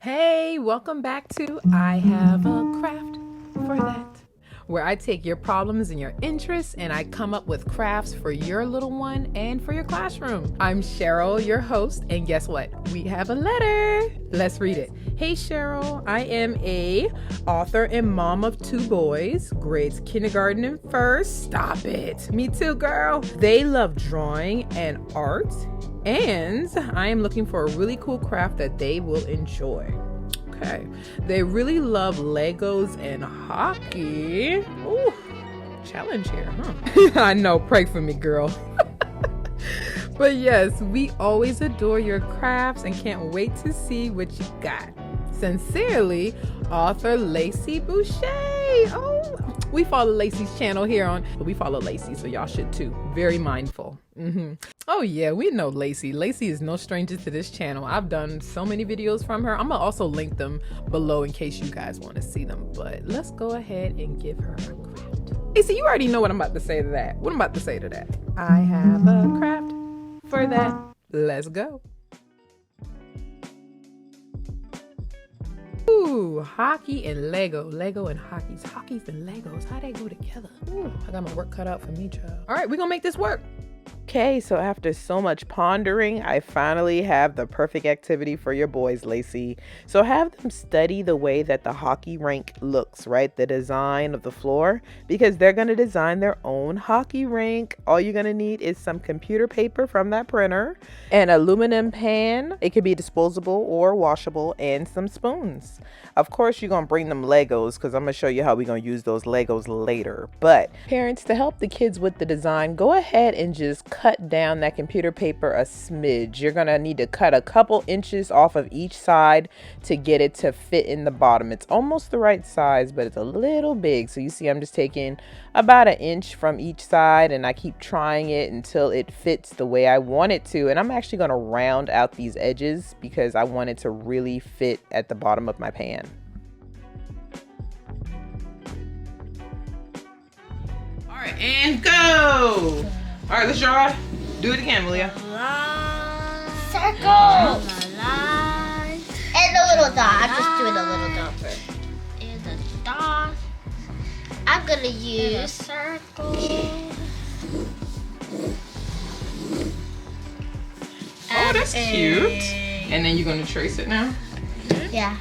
Hey, welcome back to I Have a Craft for That, where I take your problems and your interests and I come up with crafts for your little one and for your classroom. I'm Cheryl, your host, and guess what? We have a letter. Let's read it. Hey Cheryl, I am a author and mom of 2 boys, grades kindergarten and first. Stop it. Me too, girl. They love drawing and art. And I am looking for a really cool craft that they will enjoy. Okay. They really love Legos and hockey. Ooh, challenge here, huh? I know, pray for me, girl. But yes, we always adore your crafts and can't wait to see what you got. Sincerely, author Lacey Boucher. Oh, we follow Lacey's channel here on, we follow Lacey, so y'all should too. Very mindful. Oh yeah, we know Lacey. Lacey is no stranger to this channel. I've done so many videos from her. I'm gonna also link them below in case you guys want to see them. But let's go ahead and give her a craft. Lacey, you already know what I'm about to say to that. What I'm about to say to that. I have a craft for that. Let's go. Ooh, hockey and Lego. Lego and hockeys. Hockeys and Legos. How they go together? Ooh, I got my work cut out for me, child. All right, we're gonna make this work. Okay, so after so much pondering, I finally have the perfect activity for your boys, Lacey. So have them study the way that the hockey rink looks, right? The design of the floor, because they're going to design their own hockey rink. All you're going to need is some computer paper from that printer, an aluminum pan. It could be disposable or washable, and some spoons. Of course, you're going to bring them Legos because I'm going to show you how we're going to use those Legos later. But parents, to help the kids with the design, go ahead and just cut down that computer paper a smidge. You're going to need to cut a couple inches off of each side to get it to fit in the bottom. It's almost the right size, but it's a little big. So you see, I'm just taking about 1 inch from each side and I keep trying it until it fits the way I want it to. And I'm actually going to round out these edges because I want it to really fit at the bottom of my pan. All right, and go. All right, let's draw. Do it again, Malia. Circle. And a little dot. I'm just doing a little dot first. And a dot. I'm gonna use A circle. Oh, that's cute. And then you're going to trace it now? yeah.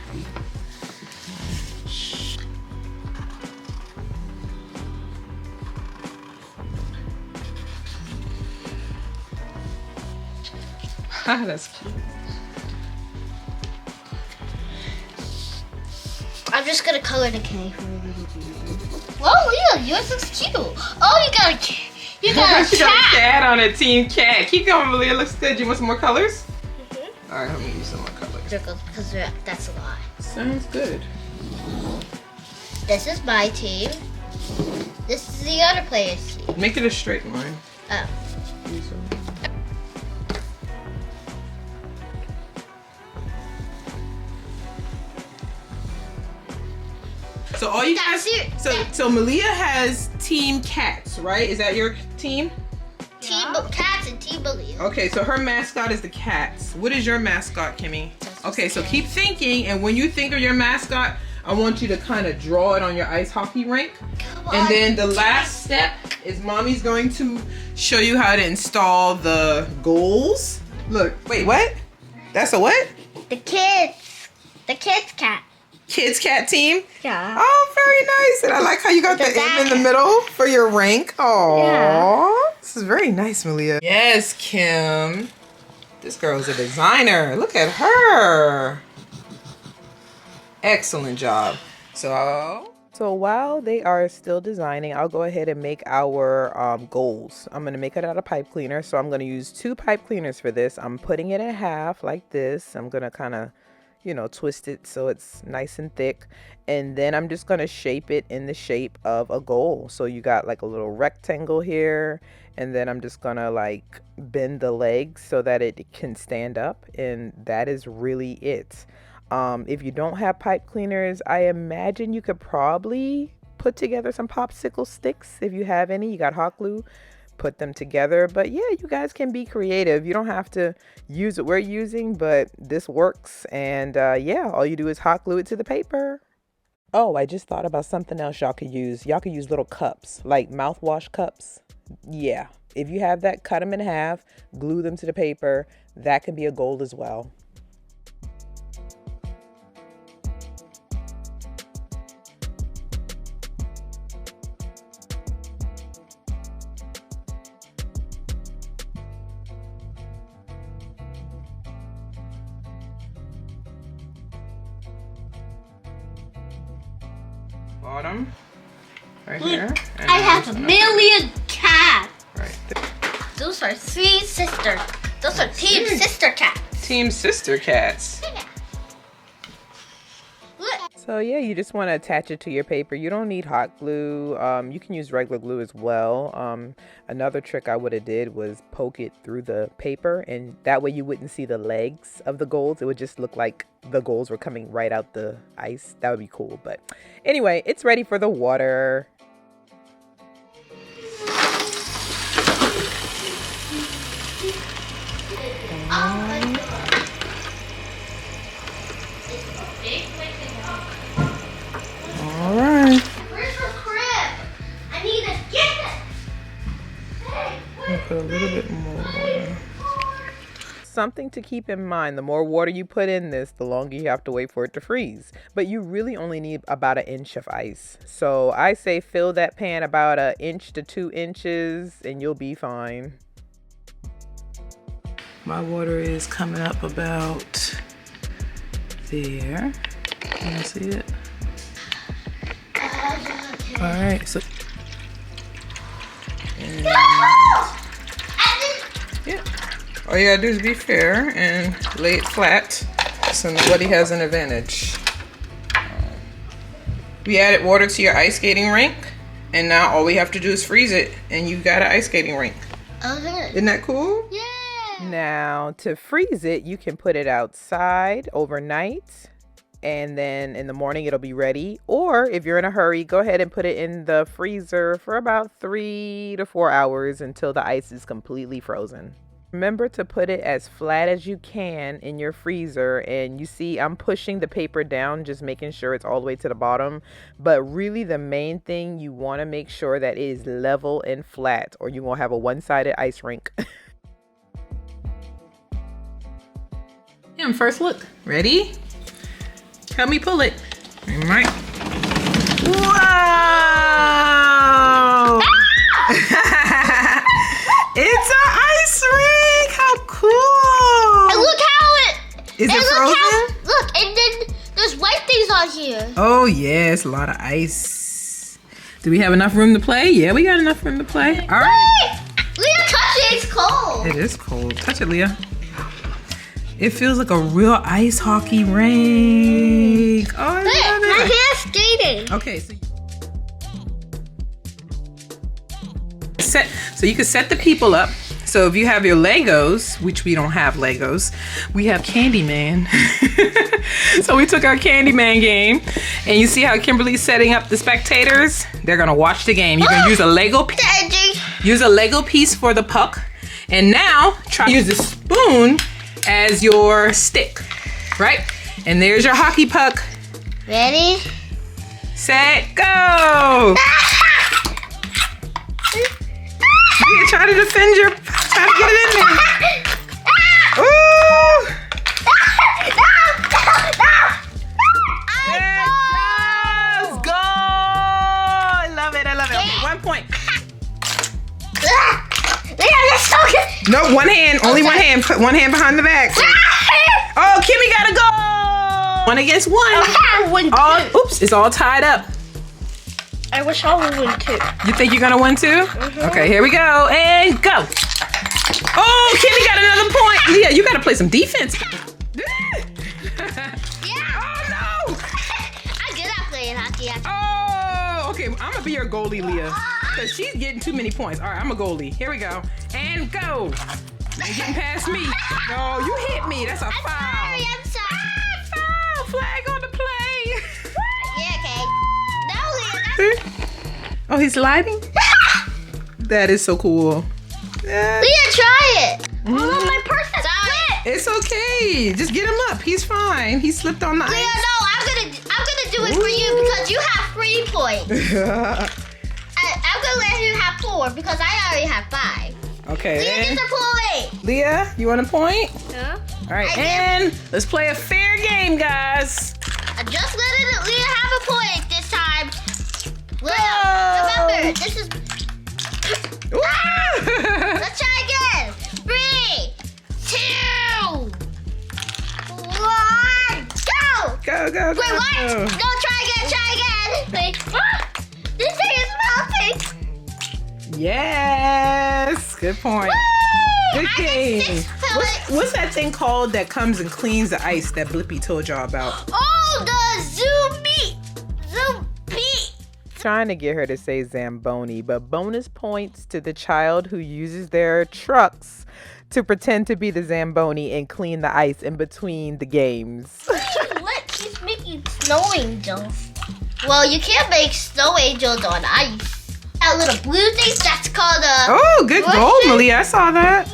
That's cute. I'm just gonna color the K. Oh, yeah, yours looks cute. Oh, you got a She got a cat. cat on a team cat. Keep going, Malia. Looks good. You want some more colors? All right, I'm going to use some more colors. Because that's a lot. Sounds good. This is my team. This is the other player's team. Make it a straight line. Oh. Use some. So all you guys, so Malia has Team Cats, right? Is that your team? Team Cats and Team Malia. Okay, so her mascot is the cats. What is your mascot, Kimmy? Okay, so keep thinking, and when you think of your mascot, I want you to kind of draw it on your ice hockey rink. And then the last step is Mommy's going to show you how to install the goals. Look, wait, what? That's a what? The kids cat. Kids cat team? Yeah. Oh, very nice. And I like how you got the M in the middle for your rank. Oh, yeah. This is very nice, Malia. Yes, Kim. This girl's a designer. Look at her. Excellent job. So while they are still designing, I'll go ahead and make our goals. I'm going to make it out of pipe cleaner. So I'm going to use 2 pipe cleaners for this. I'm putting it in half like this. I'm going to kind of, twist it so it's nice and thick. And then I'm just going to shape it in the shape of a goal. So you got like a little rectangle here. And then I'm just going to like bend the legs so that it can stand up. And that is really it. If you don't have pipe cleaners, I imagine you could probably put together some popsicle sticks if you have any. You got hot glue. put them together. But yeah, you guys can be creative. You don't have to use what we're using, but this works. And yeah, all you do is hot glue it to the paper. Oh, I just thought about something else y'all could use. Y'all could use little cups, like mouthwash cups. Yeah, if you have that, cut them in half, glue them to the paper. That can be a goal as well. Bottom, right here. And I have a million cats. Right there. Those are 3 sisters. Those are team sister cats. Team sister cats. Look. So yeah, you just want to attach it to your paper. You don't need hot glue. You can use regular glue as well. Another trick I would have did was poke it through the paper, and that way you wouldn't see the legs of the goals. It would just look like the goals were coming right out the ice. That would be cool. But anyway, it's ready for the water. All right. Where's the crib? I need to get it. Hey, I'll put a little bit more water. Something to keep in mind, the more water you put in this, the longer you have to wait for it to freeze. But you really only need about 1 inch of ice. So I say fill that pan about 1 inch to 2 inches and you'll be fine. My water is coming up about there. Can you see it? All right, so yeah, all you gotta do is be fair and lay it flat so nobody has an advantage. We added water to your ice skating rink, and now all we have to do is freeze it, and you got an ice skating rink. okay. Isn't that cool? Yeah. Now, to freeze it, you can put it outside overnight, and then in the morning it'll be ready. Or if you're in a hurry, go ahead and put it in the freezer for about 3 to 4 hours until the ice is completely frozen. Remember to put it as flat as you can in your freezer. And you see I'm pushing the paper down, just making sure it's all the way to the bottom. But really the main thing, you want to make sure that it is level and flat, or you won't have a one-sided ice rink. First look. Ready? Help me pull it. All right. Whoa! It's an ice rink. How cool! And look how it is it frozen? Look, and then there's white things on here. Oh yes, a lot of ice. Do we have enough room to play? Yeah, we got enough room to play. All right. Leah, touch it. It's cold. It is cold. Touch it, Leah. It feels like a real ice hockey rink. Oh, I love My it. hand's skating. Okay, so you can set the people up. So if you have your Legos, which we don't have Legos, we have Candyman. So we took our Candyman game, and you see how Kimberly's setting up the spectators? They're gonna watch the game. You can use a Lego piece for the puck, and now try to use a spoon as your stick, right? And there's your hockey puck. Ready? Set, go! You try to defend your, try to get it in there. Ooh! Let's go! I love it, I love it. Okay, 1 point. No, one hand, only one hand. Put one hand behind the back. Oh, Kimmy gotta go! 1 against 1. All, oops, it's all tied up. I wish I would win too. You think you're gonna win too? Okay, here we go, and go. Oh, Kimmy got another point. Yeah, you gotta play some defense. Oh no! I'm good at playing hockey. Oh, okay, I'm gonna be your goalie, Leah, because she's getting too many points. All right, I'm a goalie. Here we go, and go. You ain't getting past me. No, you hit me. That's a foul. I'm sorry. Foul. Flag on the play. Yeah, okay. No, Leah. Oh, he's sliding? That is so cool. Yeah. Leah, try it. Oh, my purse is split. It's okay. Just get him up. He's fine. He slipped on the Leah, ice. no, I'm gonna do it for you because you have 3 points. I'm gonna let you have 4 because I already have 5. Okay. Leah gets a point. Leah, you want a point? Yeah. All right, I and let's play a fair game, guys. I just let Leah have a point this time. Leah, Whoa. remember, this is. Let's try again. 3, 2, 1, go! Go, go, go. Wait, what? No, try again. Wait. This thing is melting. Yes. Good point. Woo! Good I game. get 6 pellets. What's that thing called that comes and cleans the ice that Blippi told y'all about? Oh, the Zoom beat. Trying to get her to say Zamboni, but bonus points to the child who uses their trucks to pretend to be the Zamboni and clean the ice in between the games. She's making snow angels. Well, you can't make snow angels on ice. That little blue thing, that's called a... Oh, good goal, Russian- Malia. I saw that.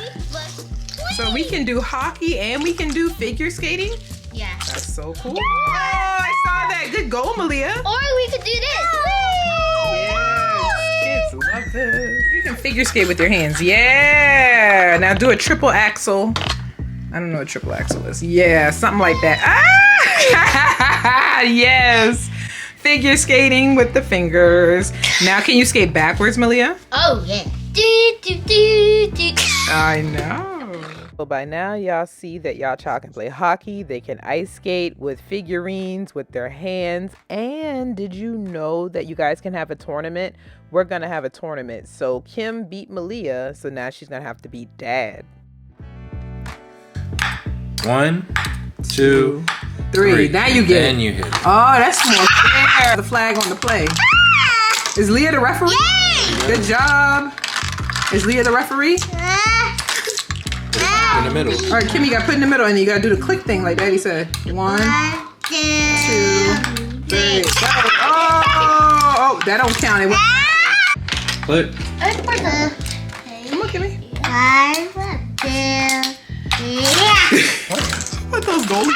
So we can do hockey and we can do figure skating? Yeah. That's so cool. Oh, I saw that. Good goal, Malia. Or we could do this. Yes, kids love this. You can figure skate with your hands. Yeah. Now do a triple axel. I don't know what triple axel is. Yeah, something like that. Ah! Yes. Figure skating with the fingers. Now can you skate backwards, Malia? Oh, yeah. Do, do, do, do. I know. So by now y'all see that y'all child can play hockey, they can ice skate with figurines with their hands, and did you know that you guys can have a tournament? We're gonna have a tournament. So Kim beat Malia, so now she's gonna have to beat Dad. 1, 2, 3. Now you get Then it. you hit it. Oh, that's more fair. The flag on the play. Is Leah the referee? Yay! Good job. Is Leah the referee? In the middle. All right, Kim, you got to put in the middle, and you got to do the click thing like Daddy said. 1, 2, 3. Go. Oh, that don't count. It went. Click. Come on, Kimmy. 1, 2, 3. Put those goalies.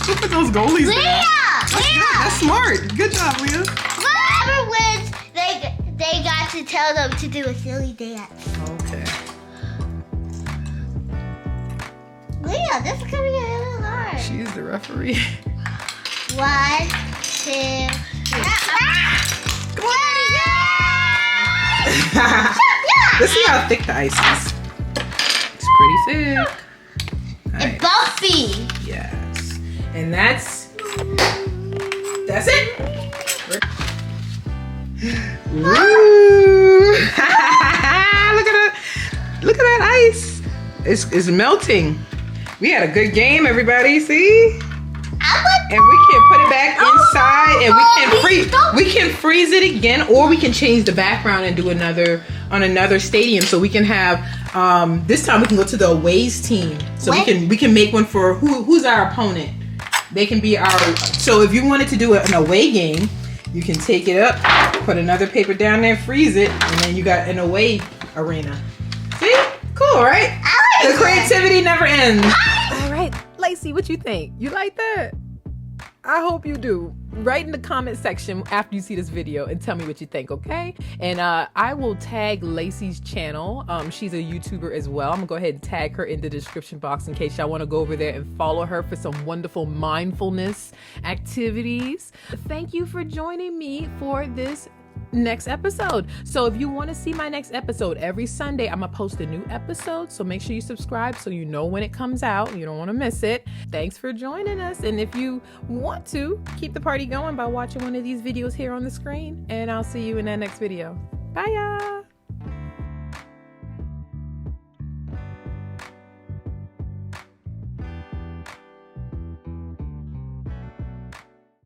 Who put those goalies Leah! there? That's smart. Good job, Leah. Whoever wins, they got to tell them to do a silly dance. Okay. Leah, this is gonna be a little hard. She's the referee. 1, 2, 3. Let's see how thick the ice is. It's pretty thick. It's Nice. bumpy. Yes. And that's it. Woo! Look at that ice. It's melting. We had a good game, everybody. See? And we can put it back inside, and we can freeze it again, or we can change the background and do another on another stadium. So we can have this time we can go to the aways team. So we can make one for who's our opponent. They can be our. So if you wanted to do an away game, you can take it up, put another paper down there, freeze it, and then you got an away arena. See? Cool, right? The creativity never ends. All right, Lacey, what you think? You like that? I hope you do. Write in the comment section after you see this video and tell me what you think, okay? And I will tag Lacey's channel. She's a YouTuber as well. I'm gonna go ahead and tag her in the description box in case y'all wanna go over there and follow her for some wonderful mindfulness activities. Thank you for joining me for this next episode. So if you want to see my next episode, every Sunday I'm gonna post a new episode, so make sure you subscribe so you know when it comes out. You don't want to miss it. Thanks for joining us, and if you want to keep the party going by watching one of these videos here on the screen, and I'll see you in that next video. Bye y'all.